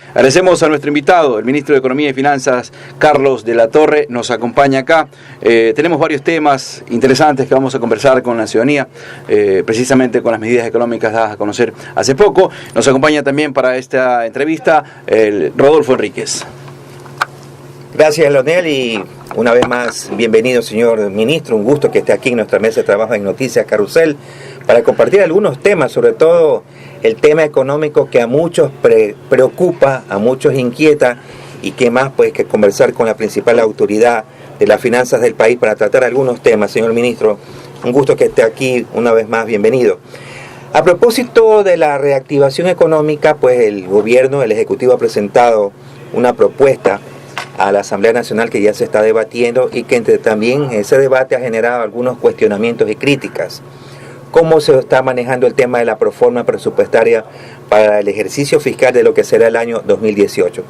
Agradecemos a nuestro invitado, el ministro de Economía y Finanzas, Carlos de la Torre, nos acompaña acá. Tenemos varios temas interesantes que vamos a conversar con la ciudadanía, precisamente con las medidas económicas dadas a conocer hace poco. Nos acompaña también para esta entrevista el Rodolfo Enríquez. Gracias, Leonel, y una vez más, bienvenido, señor ministro. Un gusto que esté aquí en nuestra mesa de trabajo en Noticias Carrusel para compartir algunos temas, sobre todo el tema económico que a muchos preocupa, a muchos inquieta, y que más pues que conversar con la principal autoridad de las finanzas del país para tratar algunos temas. Señor ministro, un gusto que esté aquí una vez más, bienvenido. A propósito de la reactivación económica, pues el gobierno, el Ejecutivo ha presentado una propuesta a la Asamblea Nacional que ya se está debatiendo y que también ese debate ha generado algunos cuestionamientos y críticas. ¿Cómo se está manejando el tema de la proforma presupuestaria para el ejercicio fiscal de lo que será el año 2018?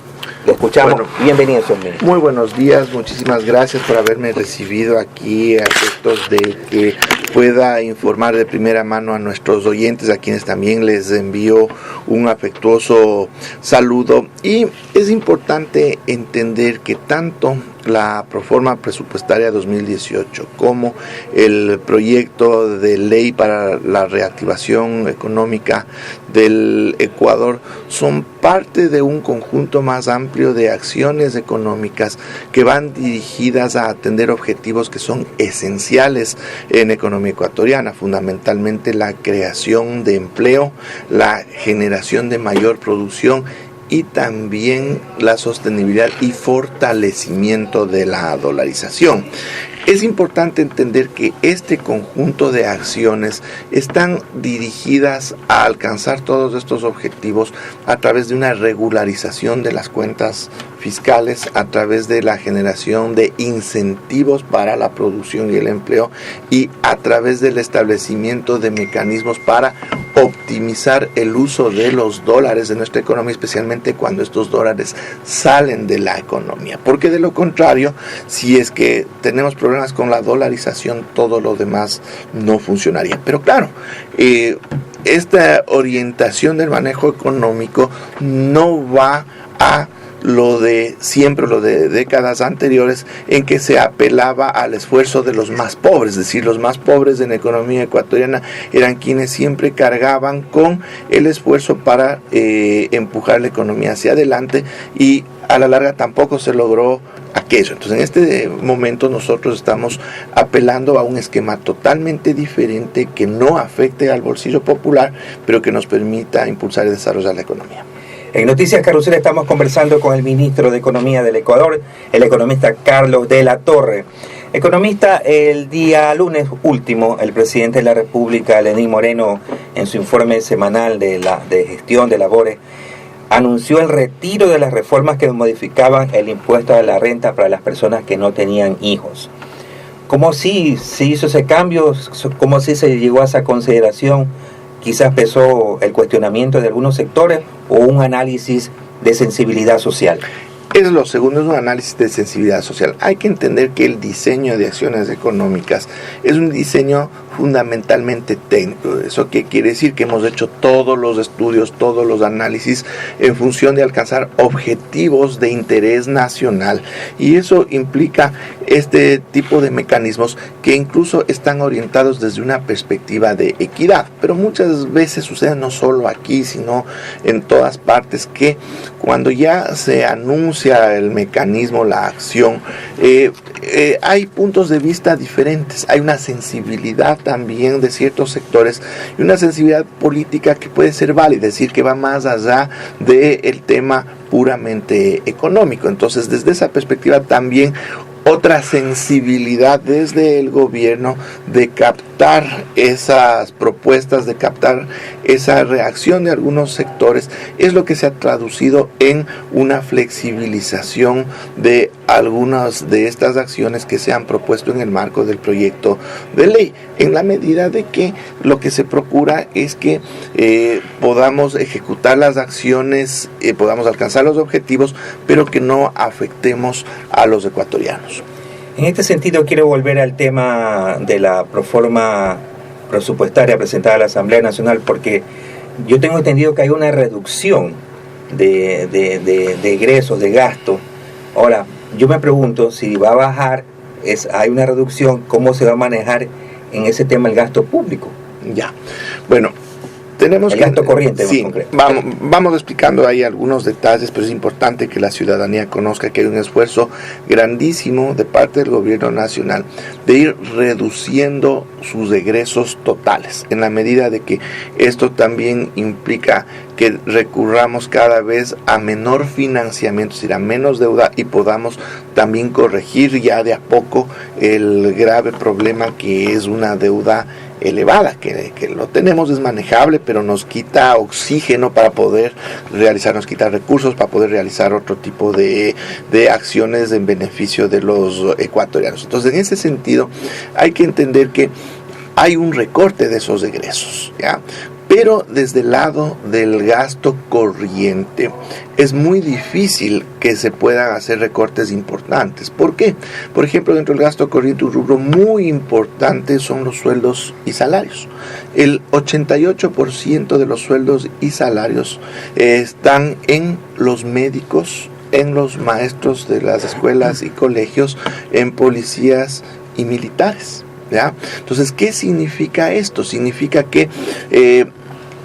Le escuchamos. Bueno, bienvenido, señor ministro. Muy buenos días, muchísimas gracias por haberme recibido aquí a efectos de que pueda informar de primera mano a nuestros oyentes, a quienes también les envío un afectuoso saludo. Y es importante entender que tanto la proforma presupuestaria 2018 como el proyecto de ley para la reactivación económica del Ecuador son parte de un conjunto más amplio de acciones económicas que van dirigidas a atender objetivos que son esenciales en economía ecuatoriana, fundamentalmente la creación de empleo, la generación de mayor producción y también la sostenibilidad y fortalecimiento de la dolarización. Es importante entender que este conjunto de acciones están dirigidas a alcanzar todos estos objetivos a través de una regularización de las cuentas fiscales, a través de la generación de incentivos para la producción y el empleo y a través del establecimiento de mecanismos para optimizar el uso de los dólares de nuestra economía, especialmente cuando estos dólares salen de la economía. Porque de lo contrario, si es que tenemos problemas con la dolarización, todo lo demás no funcionaría. Pero claro, esta orientación del manejo económico no va a lo de siempre, lo de décadas anteriores, en que se apelaba al esfuerzo de los más pobres, es decir, los más pobres en la economía ecuatoriana eran quienes siempre cargaban con el esfuerzo para empujar la economía hacia adelante, y a la larga tampoco se logró aquello. Entonces, en este momento nosotros estamos apelando a un esquema totalmente diferente que no afecte al bolsillo popular, pero que nos permita impulsar y desarrollar la economía. En Noticias Carrusel estamos conversando con el ministro de Economía del Ecuador, el economista Carlos de la Torre. Economista, el día lunes último, el presidente de la República, Lenín Moreno, en su informe semanal de gestión de labores, anunció el retiro de las reformas que modificaban el impuesto a la renta para las personas que no tenían hijos. ¿Cómo sí se hizo ese cambio? ¿Cómo sí se llegó a esa consideración? Quizás pesó el cuestionamiento de algunos sectores o un análisis de sensibilidad social. Es lo segundo, es un análisis de sensibilidad social. Hay que entender que el diseño de acciones económicas es un diseño fundamentalmente técnico. ¿Eso qué quiere decir? Que hemos hecho todos los estudios, todos los análisis en función de alcanzar objetivos de interés nacional. Y eso implica este tipo de mecanismos que incluso están orientados desde una perspectiva de equidad. Pero muchas veces sucede no solo aquí, sino en todas partes, que cuando ya se anuncia el mecanismo, la acción, hay puntos de vista diferentes, hay una sensibilidad también de ciertos sectores y una sensibilidad política que puede ser válida, es decir, que va más allá del tema puramente económico. Entonces, desde esa perspectiva también otra sensibilidad desde el gobierno de captar esas propuestas, de captar esa reacción de algunos sectores, es lo que se ha traducido en una flexibilización de algunas de estas acciones que se han propuesto en el marco del proyecto de ley, en la medida de que lo que se procura es que podamos ejecutar las acciones, podamos alcanzar los objetivos, pero que no afectemos a los ecuatorianos. En este sentido, quiero volver al tema de la proforma presupuestaria presentada a la Asamblea Nacional, porque yo tengo entendido que hay una reducción de egresos, de gasto. Ahora, yo me pregunto si va a bajar, hay una reducción, ¿cómo se va a manejar en ese tema el gasto público? Ya, bueno, tenemos el gasto corriente. Sí, vamos explicando ahí algunos detalles, pero es importante que la ciudadanía conozca que hay un esfuerzo grandísimo de parte del gobierno nacional de ir reduciendo sus egresos totales, en la medida de que esto también implica que recurramos cada vez a menor financiamiento, es decir, a menos deuda, y podamos también corregir ya de a poco el grave problema que es una deuda elevada, que lo tenemos, es manejable, pero nos quita oxígeno para poder realizar, nos quita recursos para poder realizar otro tipo de acciones en beneficio de los ecuatorianos. Entonces, en ese sentido, hay que entender que hay un recorte de esos egresos, ¿ya? Pero desde el lado del gasto corriente es muy difícil que se puedan hacer recortes importantes. ¿Por qué? Por ejemplo, dentro del gasto corriente un rubro muy importante son los sueldos y salarios. El 88% de los sueldos y salarios están en los médicos, en los maestros de las escuelas y colegios, en policías y militares, ¿ya? Entonces, ¿qué significa esto? Significa que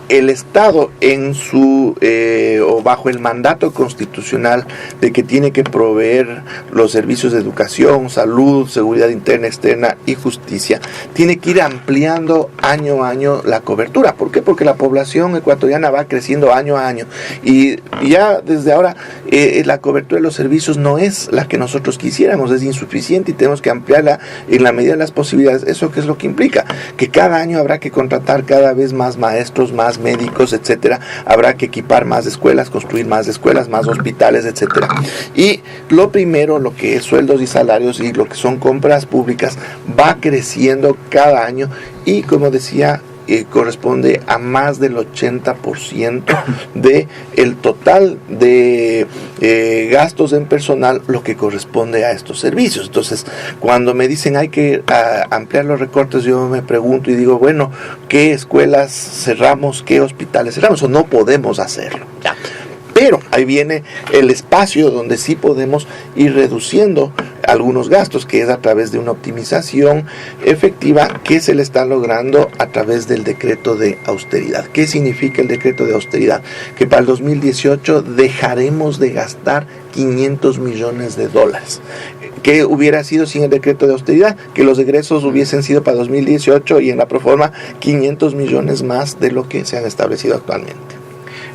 el Estado en su o bajo el mandato constitucional de que tiene que proveer los servicios de educación, salud, seguridad interna, externa y justicia, tiene que ir ampliando año a año la cobertura. ¿Por qué? Porque la población ecuatoriana va creciendo año a año y ya desde ahora la cobertura de los servicios no es la que nosotros quisiéramos, es insuficiente y tenemos que ampliarla en la medida de las posibilidades. ¿Eso qué es lo que implica? Que cada año habrá que contratar cada vez más maestros, más médicos, etcétera. Habrá que equipar más escuelas, construir más escuelas, más hospitales, etcétera. Y lo primero, lo que es sueldos y salarios y lo que son compras públicas, va creciendo cada año y, como decía, corresponde a más del 80% de el total de gastos en personal, lo que corresponde a estos servicios. Entonces, cuando me dicen hay que ampliar los recortes, yo me pregunto y digo, bueno, ¿qué escuelas cerramos? ¿Qué hospitales cerramos? O no podemos hacerlo. Ya. Pero ahí viene el espacio donde sí podemos ir reduciendo algunos gastos, que es a través de una optimización efectiva que se le está logrando a través del decreto de austeridad. ¿Qué significa el decreto de austeridad? Que para el 2018 dejaremos de gastar $500 millones. ¿Qué hubiera sido sin el decreto de austeridad? Que los egresos hubiesen sido para 2018 y en la proforma 500 millones más de lo que se han establecido actualmente.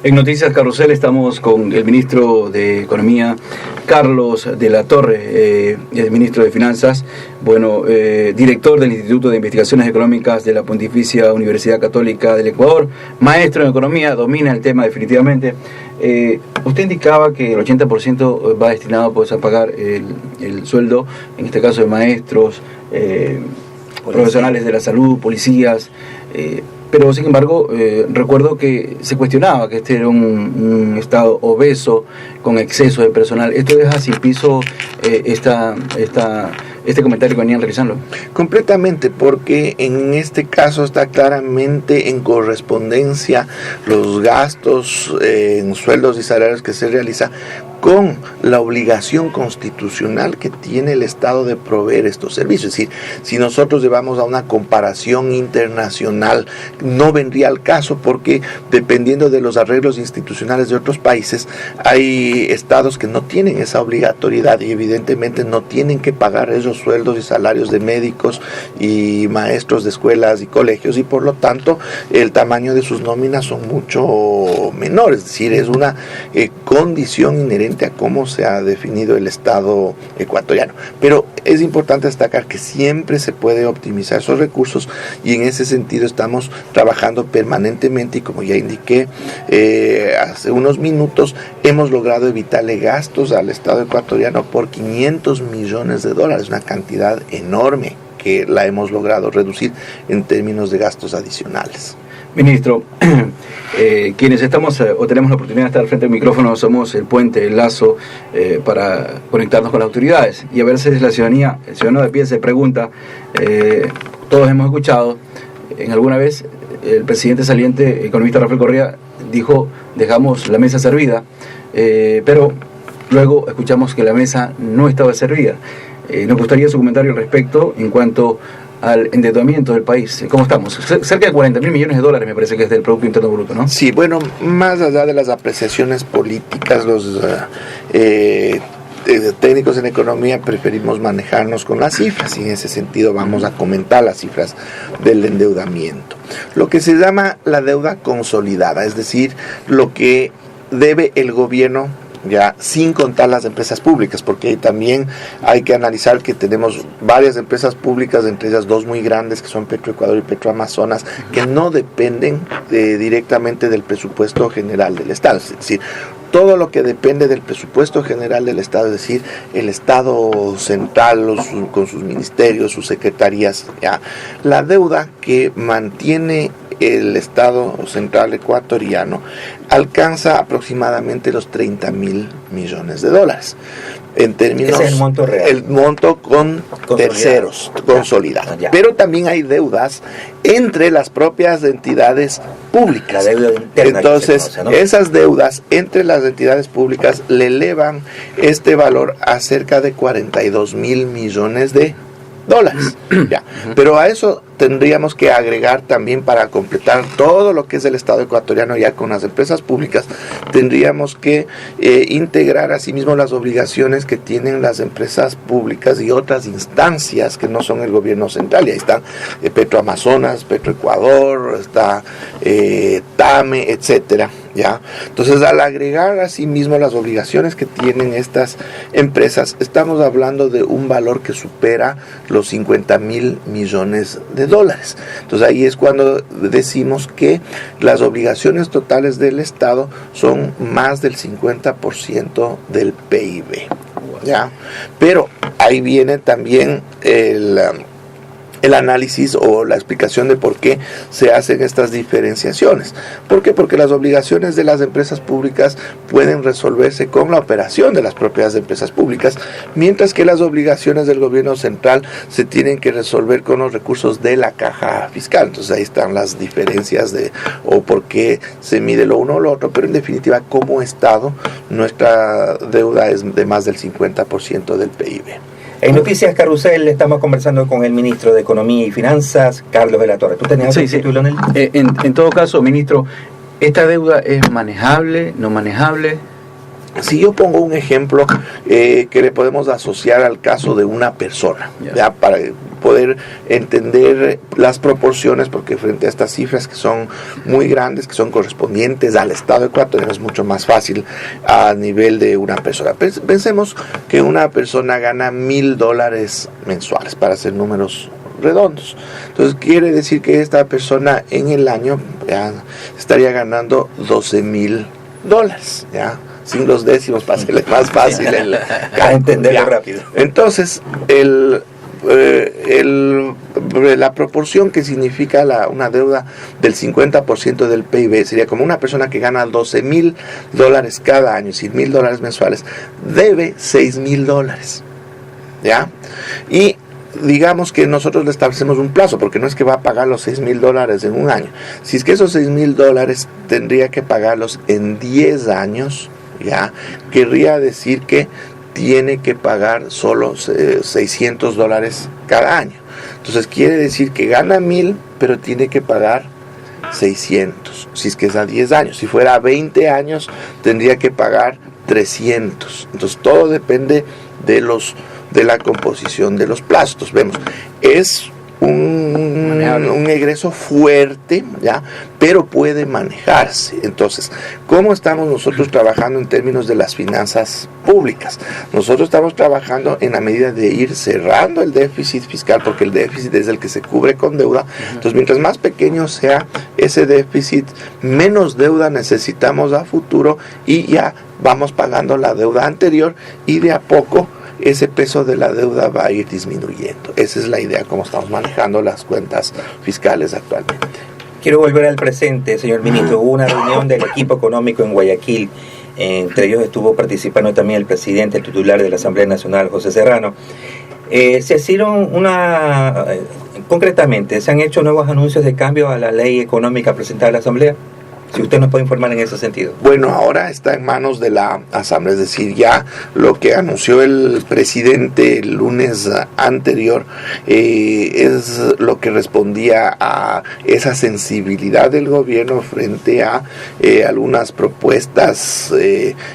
En Noticias Carrusel estamos con el ministro de Economía, Carlos de la Torre, el ministro de Finanzas, director del Instituto de Investigaciones Económicas de la Pontificia Universidad Católica del Ecuador, maestro en Economía, domina el tema definitivamente. Usted indicaba que el 80% va destinado pues, a pagar el sueldo, en este caso de maestros, profesionales de la salud, policías, pero sin embargo recuerdo que se cuestionaba que este era un estado obeso con exceso de personal. ¿Esto deja sin piso este comentario que venían realizando? Completamente, porque en este caso está claramente en correspondencia los gastos en sueldos y salarios que se realiza con la obligación constitucional que tiene el Estado de proveer estos servicios. Es decir, si nosotros llevamos a una comparación internacional, no vendría al caso porque dependiendo de los arreglos institucionales de otros países, hay estados que no tienen esa obligatoriedad y evidentemente no tienen que pagar esos sueldos y salarios de médicos y maestros de escuelas y colegios y por lo tanto el tamaño de sus nóminas son mucho menores. Es decir, es una condición inherente a cómo se ha definido el Estado ecuatoriano. Pero es importante destacar que siempre se puede optimizar esos recursos y en ese sentido estamos trabajando permanentemente y como ya indiqué hace unos minutos, hemos logrado evitarle gastos al Estado ecuatoriano por $500 millones, una cantidad enorme que la hemos logrado reducir en términos de gastos adicionales. Ministro, quienes estamos o tenemos la oportunidad de estar al frente del micrófono somos el puente, el lazo para conectarnos con las autoridades y a veces la ciudadanía, el ciudadano de pie se pregunta, todos hemos escuchado, en alguna vez el presidente saliente, economista Rafael Correa, dijo, dejamos la mesa servida, pero luego escuchamos que la mesa no estaba servida. Nos gustaría su comentario al respecto en cuanto al endeudamiento del país. ¿Cómo estamos? Cerca de 40.000 millones de dólares me parece que es del Producto Interno Bruto, ¿no? Sí, bueno, más allá de las apreciaciones políticas, los técnicos en economía preferimos manejarnos con las cifras, y en ese sentido vamos a comentar las cifras del endeudamiento. Lo que se llama la deuda consolidada, es decir, lo que debe el gobierno, ya sin contar las empresas públicas, porque también hay que analizar que tenemos varias empresas públicas, entre ellas dos muy grandes que son Petroecuador y Petroamazonas, que no dependen directamente del presupuesto general del Estado. Es decir, todo lo que depende del presupuesto general del Estado, es decir, el Estado central con sus ministerios, sus secretarías, ¿ya? La deuda que mantiene el Estado central ecuatoriano alcanza aproximadamente los 30.000 millones de dólares. En términos, ese es el monto real. El monto con terceros, consolidado. Pero también hay deudas entre las propias entidades públicas. La deuda interna. Entonces, conoce, ¿no? Esas deudas entre las entidades públicas le elevan este valor a cerca de 42.000 millones de dólares. Ya. Pero a eso tendríamos que agregar también, para completar todo lo que es el Estado ecuatoriano ya con las empresas públicas, tendríamos que integrar asimismo las obligaciones que tienen las empresas públicas y otras instancias que no son el gobierno central. Y ahí están Petroamazonas, Petroecuador, está TAME, etcétera. ¿Ya? Entonces, al agregar asimismo las obligaciones que tienen estas empresas, estamos hablando de un valor que supera los 50.000 millones de dólares. Entonces, ahí es cuando decimos que las obligaciones totales del Estado son más del 50% del PIB. ¿Ya? Pero ahí viene también el análisis o la explicación de por qué se hacen estas diferenciaciones. ¿Por qué? Porque las obligaciones de las empresas públicas pueden resolverse con la operación de las propias empresas públicas, mientras que las obligaciones del gobierno central se tienen que resolver con los recursos de la caja fiscal. Entonces ahí están las diferencias o por qué se mide lo uno o lo otro, pero en definitiva, como Estado, nuestra deuda es de más del 50% del PIB. En Noticias Carrusel estamos conversando con el ministro de Economía y Finanzas, Carlos de la Torre. ¿Tú tenías otro título, Leonel? En todo caso, ministro, ¿esta deuda es manejable, no manejable? Si yo pongo un ejemplo que le podemos asociar al caso de una persona, ¿ya? Para poder entender las proporciones, porque frente a estas cifras que son muy grandes, que son correspondientes al Estado ecuatoriano, es mucho más fácil a nivel de una persona. Pensemos que una persona gana $1,000 mensuales, para hacer números redondos. Entonces quiere decir que esta persona en el año ya estaría ganando $12,000, ¿ya? Sin los décimos, para hacerle más fácil para entenderlo rápido. Entonces, la proporción que significa una deuda del 50% del PIB sería como una persona que gana $12,000 cada año, $100,000 mensuales, debe $6,000, ¿ya? Y digamos que nosotros le establecemos un plazo, porque no es que va a pagar los $6,000 en un año. Si es que esos $6,000 tendría que pagarlos en 10 años, ¿ya? Querría decir que tiene que pagar solo $600 cada año. Entonces quiere decir que gana 1,000, pero tiene que pagar 600, si es que es a 10 años. Si fuera a 20 años, tendría que pagar 300. Entonces todo depende de la composición de los plazos. Entonces, vemos, es un egreso fuerte, ¿ya? Pero puede manejarse. Entonces, ¿cómo estamos nosotros trabajando en términos de las finanzas públicas? Nosotros estamos trabajando en la medida de ir cerrando el déficit fiscal, porque el déficit es el que se cubre con deuda. Entonces, mientras más pequeño sea ese déficit, menos deuda necesitamos a futuro, y ya vamos pagando la deuda anterior, y de a poco ese peso de la deuda va a ir disminuyendo. Esa es la idea, como estamos manejando las cuentas fiscales actualmente. Quiero volver al presente, señor ministro. Hubo una reunión del equipo económico en Guayaquil. Entre ellos estuvo participando también el presidente titular de la Asamblea Nacional, José Serrano. Se hicieron concretamente, ¿se han hecho nuevos anuncios de cambio a la ley económica presentada a la Asamblea? Si usted nos puede informar en ese sentido. Bueno, ahora está en manos de la Asamblea, es decir, ya lo que anunció el presidente el lunes anterior es lo que respondía a esa sensibilidad del gobierno frente a algunas propuestas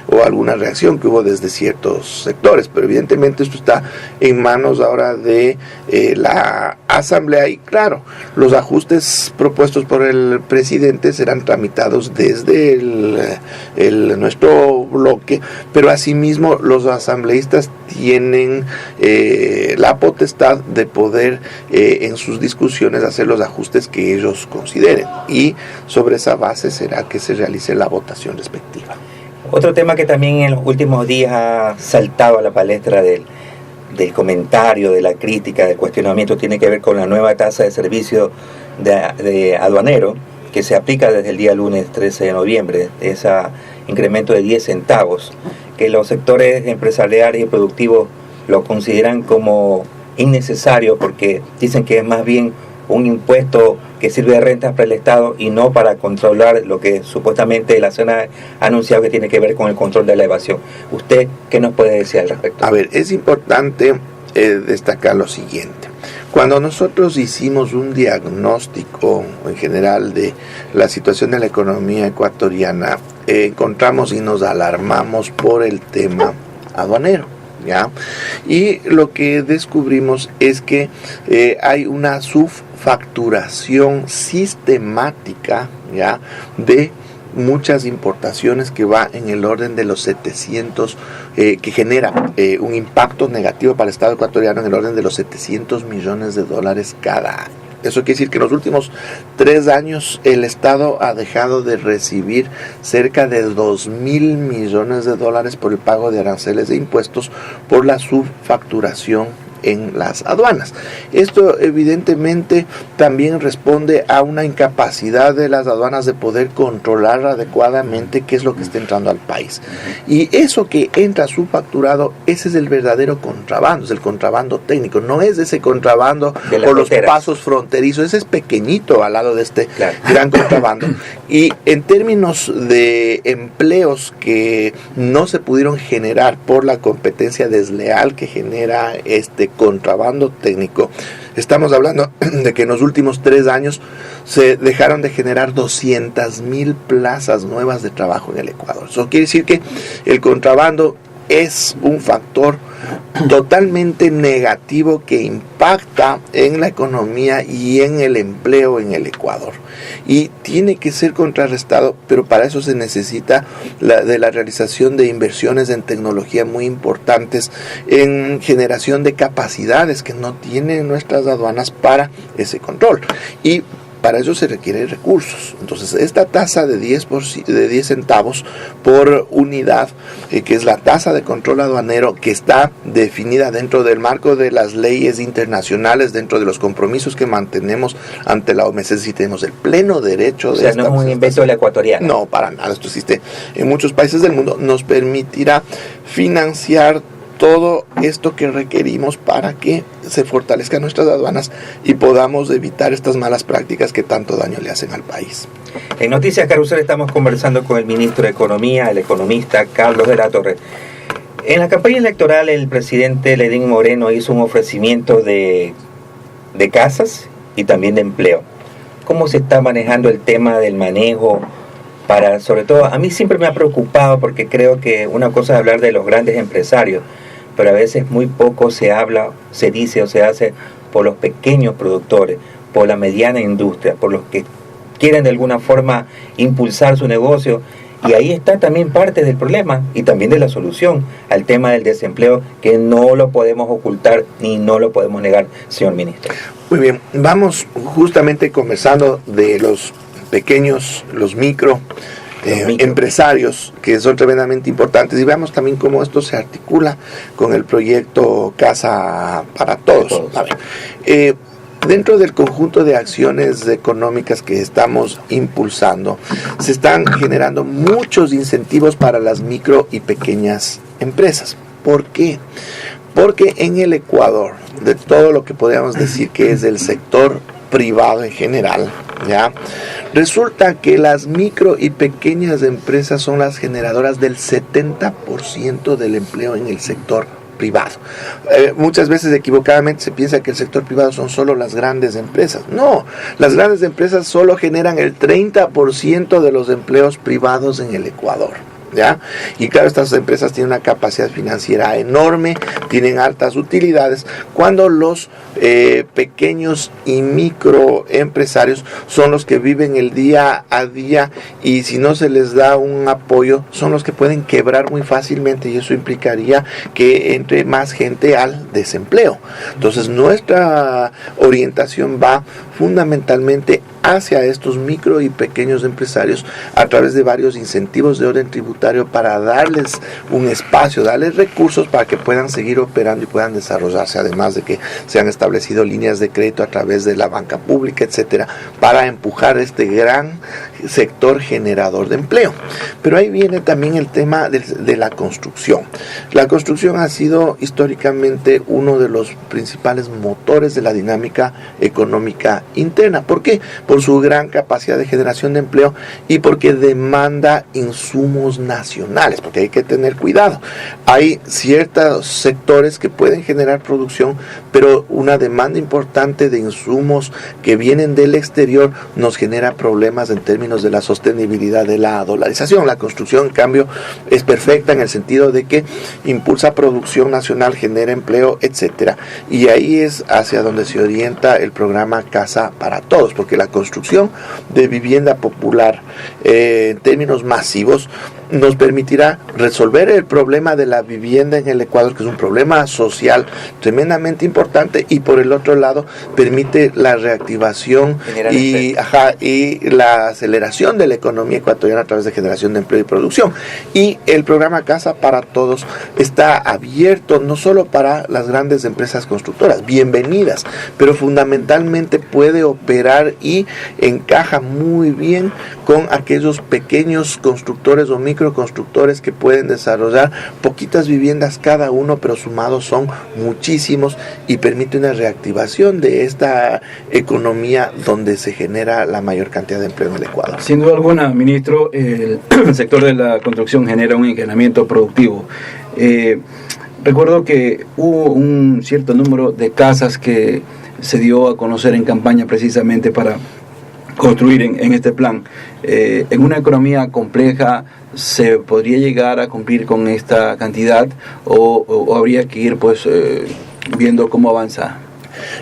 o alguna reacción que hubo desde ciertos sectores, pero evidentemente esto está en manos ahora de la Asamblea y claro, los ajustes propuestos por el presidente serán tramitados desde nuestro bloque, pero asimismo los asambleístas tienen la potestad de poder en sus discusiones hacer los ajustes que ellos consideren y sobre esa base será que se realice la votación respectiva. Otro tema que también en los últimos días ha saltado a la palestra del comentario, de la crítica, del cuestionamiento, tiene que ver con la nueva tasa de servicio de aduanero que se aplica desde el día lunes 13 de noviembre, ese incremento de 10 centavos, que los sectores empresariales y productivos lo consideran como innecesario porque dicen que es más bien un impuesto que sirve de rentas para el Estado y no para controlar lo que supuestamente la CENA ha anunciado que tiene que ver con el control de la evasión. ¿Usted qué nos puede decir al respecto? A ver, es importante destacar lo siguiente. Cuando nosotros hicimos un diagnóstico en general de la situación de la economía ecuatoriana, encontramos y nos alarmamos por el tema aduanero, ¿ya? Y lo que descubrimos es que hay una subfacturación sistemática, ¿ya?, de muchas importaciones que va en el orden de los 700, que genera un impacto negativo para el Estado ecuatoriano en el orden de los $700 millones cada año. Eso quiere decir que en los últimos 3 años el Estado ha dejado de recibir cerca de $2.000 millones por el pago de aranceles e impuestos por la subfacturación en las aduanas. Esto evidentemente también responde a una incapacidad de las aduanas de poder controlar adecuadamente qué es lo que está entrando al país. Y eso que entra subfacturado, ese es el verdadero contrabando, es el contrabando técnico, no es ese contrabando por los pasos fronterizos, ese es pequeñito al lado de este gran contrabando. Y en términos de empleos que no se pudieron generar por la competencia desleal que genera este contrabando técnico, estamos hablando de que en los últimos 3 años se dejaron de generar 200,000 plazas nuevas de trabajo en el Ecuador. Eso quiere decir que el contrabando es un factor totalmente negativo que impacta en la economía y en el empleo en el Ecuador. Y tiene que ser contrarrestado, pero para eso se necesita la realización de inversiones en tecnología muy importantes, en generación de capacidades que no tienen nuestras aduanas para ese control. Y para eso se requieren recursos. Entonces, esta tasa de 10 centavos por unidad, que es la tasa de control aduanero que está definida dentro del marco de las leyes internacionales, dentro de los compromisos que mantenemos ante la OMS, y tenemos el pleno derecho de... O sea, no es un invento de la ecuatoriana. No, para nada. Esto existe en muchos países del mundo. Nos permitirá financiar todo esto que requerimos para que se fortalezcan nuestras aduanas y podamos evitar estas malas prácticas que tanto daño le hacen al país. En Noticias Carrusel estamos conversando con el ministro de Economía, el economista Carlos de la Torre. En la campaña electoral el presidente Lenín Moreno hizo un ofrecimiento de casas y también de empleo. ¿Cómo se está manejando el tema del manejo? Sobre todo, a mí siempre me ha preocupado porque creo que una cosa es hablar de los grandes empresarios, pero a veces muy poco se habla, se dice o se hace por los pequeños productores, por la mediana industria, por los que quieren de alguna forma impulsar su negocio. Y ahí está también parte del problema y también de la solución al tema del desempleo, que no lo podemos ocultar ni no lo podemos negar, señor ministro. Muy bien, vamos justamente conversando de los pequeños, los micro empresarios, que son tremendamente importantes, y veamos también cómo esto se articula con el proyecto Casa para Todos. A ver, dentro del conjunto de acciones económicas que estamos impulsando, se están generando muchos incentivos para las micro y pequeñas empresas. ¿Por qué? Porque en el Ecuador, de todo lo que podríamos decir que es el sector privado en general, ¿ya? Resulta que las micro y pequeñas empresas son las generadoras del 70% del empleo en el sector privado. Muchas veces equivocadamente se piensa que el sector privado son solo las grandes empresas. No, las grandes empresas solo generan el 30% de los empleos privados en el Ecuador. ¿Ya? Y claro, estas empresas tienen una capacidad financiera enorme, tienen altas utilidades, cuando los pequeños y microempresarios son los que viven el día a día, y si no se les da un apoyo son los que pueden quebrar muy fácilmente, y eso implicaría que entre más gente al desempleo. Entonces nuestra orientación va fundamentalmente hacia estos micro y pequeños empresarios a través de varios incentivos de orden tributario para darles un espacio, darles recursos para que puedan seguir operando y puedan desarrollarse, además de que se han establecido líneas de crédito a través de la banca pública, etcétera, para empujar este gran sector generador de empleo. Pero ahí viene también el tema de la construcción. La construcción ha sido históricamente uno de los principales motores de la dinámica económica interna. ¿Por qué? Por su gran capacidad de generación de empleo y porque demanda insumos nacionales, porque hay que tener cuidado. Hay ciertos sectores que pueden generar producción, pero una demanda importante de insumos que vienen del exterior nos genera problemas en términos de la sostenibilidad de la dolarización. La construcción, en cambio, es perfecta en el sentido de que impulsa producción nacional, genera empleo, etcétera. Y ahí es hacia donde se orienta el programa Casa para Todos, porque la construcción de vivienda popular en términos masivos nos permitirá resolver el problema de la vivienda en el Ecuador, que es un problema social tremendamente importante, y por el otro lado permite la reactivación y la aceleración de la economía ecuatoriana a través de generación de empleo y producción. Y el programa Casa para Todos está abierto no solo para las grandes empresas constructoras, bienvenidas, pero fundamentalmente puede operar y encaja muy bien con aquellos pequeños constructores o microconstructores que pueden desarrollar poquitas viviendas cada uno, pero sumados son muchísimos, y permite una reactivación de esta economía donde se genera la mayor cantidad de empleo en el Ecuador. Sin duda alguna, ministro, el sector de la construcción genera un incremento productivo. Recuerdo que hubo un cierto número de casas que se dio a conocer en campaña precisamente para construir en este plan. En una economía compleja, ¿se podría llegar a cumplir con esta cantidad o habría que ir viendo cómo avanza?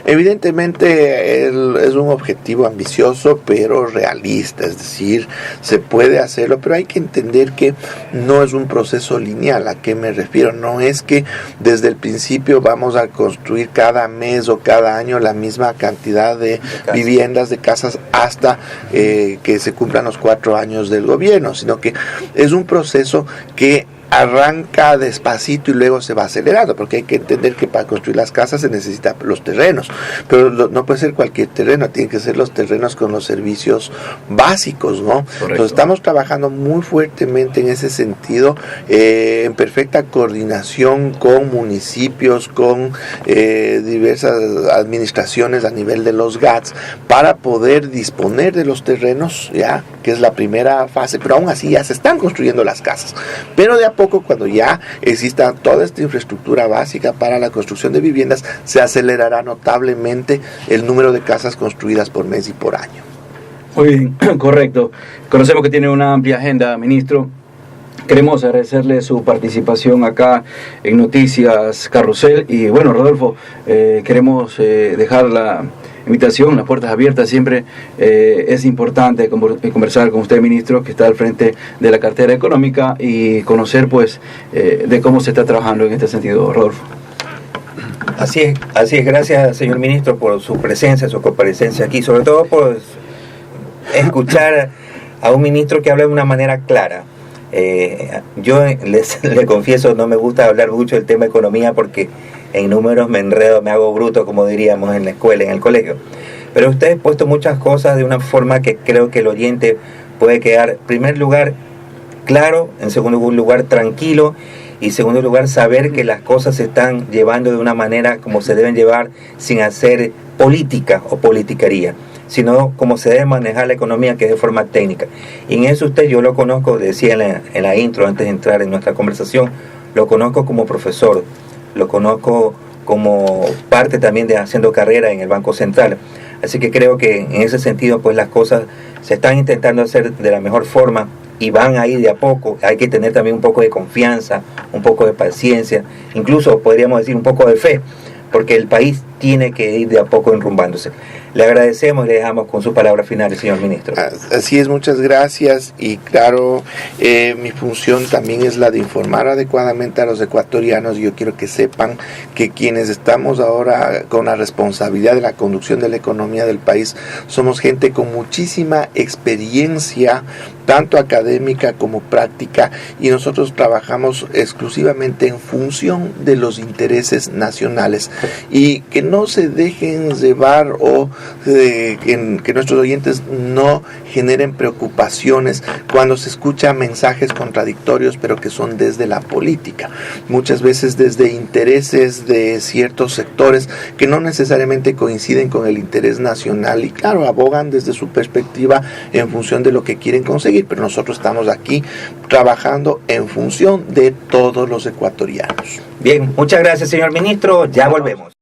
Evidentemente es un objetivo ambicioso pero realista, es decir, se puede hacerlo, pero hay que entender que no es un proceso lineal. ¿A qué me refiero? No es que desde el principio vamos a construir cada mes o cada año la misma cantidad de viviendas, de casas, hasta que se cumplan los 4 años del gobierno, sino que es un proceso que arranca despacito y luego se va acelerando, porque hay que entender que para construir las casas se necesitan los terrenos, pero no puede ser cualquier terreno, tienen que ser los terrenos con los servicios básicos, ¿no? Correcto. Entonces estamos trabajando muy fuertemente en ese sentido, en perfecta coordinación con municipios, con diversas administraciones a nivel de los GATS, para poder disponer de los terrenos, ya que es la primera fase, pero aún así ya se están construyendo las casas, pero de a poco, cuando ya exista toda esta infraestructura básica para la construcción de viviendas, se acelerará notablemente el número de casas construidas por mes y por año. Muy bien, correcto. Conocemos que tiene una amplia agenda, ministro. Queremos agradecerle su participación acá en Noticias Carrusel. Y bueno, Rodolfo, queremos dejar la invitación, las puertas abiertas. Siempre es importante conversar con usted, ministro, que está al frente de la cartera económica, y conocer de cómo se está trabajando en este sentido, Rodolfo. Así es, gracias, señor ministro, por su presencia, su comparecencia aquí, sobre todo por escuchar a un ministro que habla de una manera clara. Yo le confieso, no me gusta hablar mucho del tema economía porque en números me enredo, me hago bruto, como diríamos en la escuela, en el colegio. Pero usted ha puesto muchas cosas de una forma que creo que el oyente puede quedar, en primer lugar, claro, en segundo lugar, tranquilo, y en segundo lugar, saber que las cosas se están llevando de una manera como se deben llevar, sin hacer política o politiquería, sino cómo se debe manejar la economía, que es de forma técnica. Y en eso usted, yo lo conozco, decía en la intro, antes de entrar en nuestra conversación, lo conozco como profesor, lo conozco como parte también de haciendo carrera en el Banco Central. Así que creo que en ese sentido, pues las cosas se están intentando hacer de la mejor forma y van ahí de a poco. Hay que tener también un poco de confianza, un poco de paciencia, incluso podríamos decir un poco de fe, porque el país tiene que ir de a poco enrumbándose. Le agradecemos y le dejamos con sus palabras finales, señor ministro. Así es, muchas gracias. Y claro, mi función también es la de informar adecuadamente a los ecuatorianos. Yo quiero que sepan que quienes estamos ahora con la responsabilidad de la conducción de la economía del país somos gente con muchísima experiencia, tanto académica como práctica, y nosotros trabajamos exclusivamente en función de los intereses nacionales, y que no se dejen llevar o que nuestros oyentes no generen preocupaciones cuando se escuchan mensajes contradictorios, pero que son desde la política, muchas veces desde intereses de ciertos sectores que no necesariamente coinciden con el interés nacional, y claro, abogan desde su perspectiva en función de lo que quieren conseguir, pero nosotros estamos aquí trabajando en función de todos los ecuatorianos. Bien, muchas gracias, señor ministro, ya volvemos.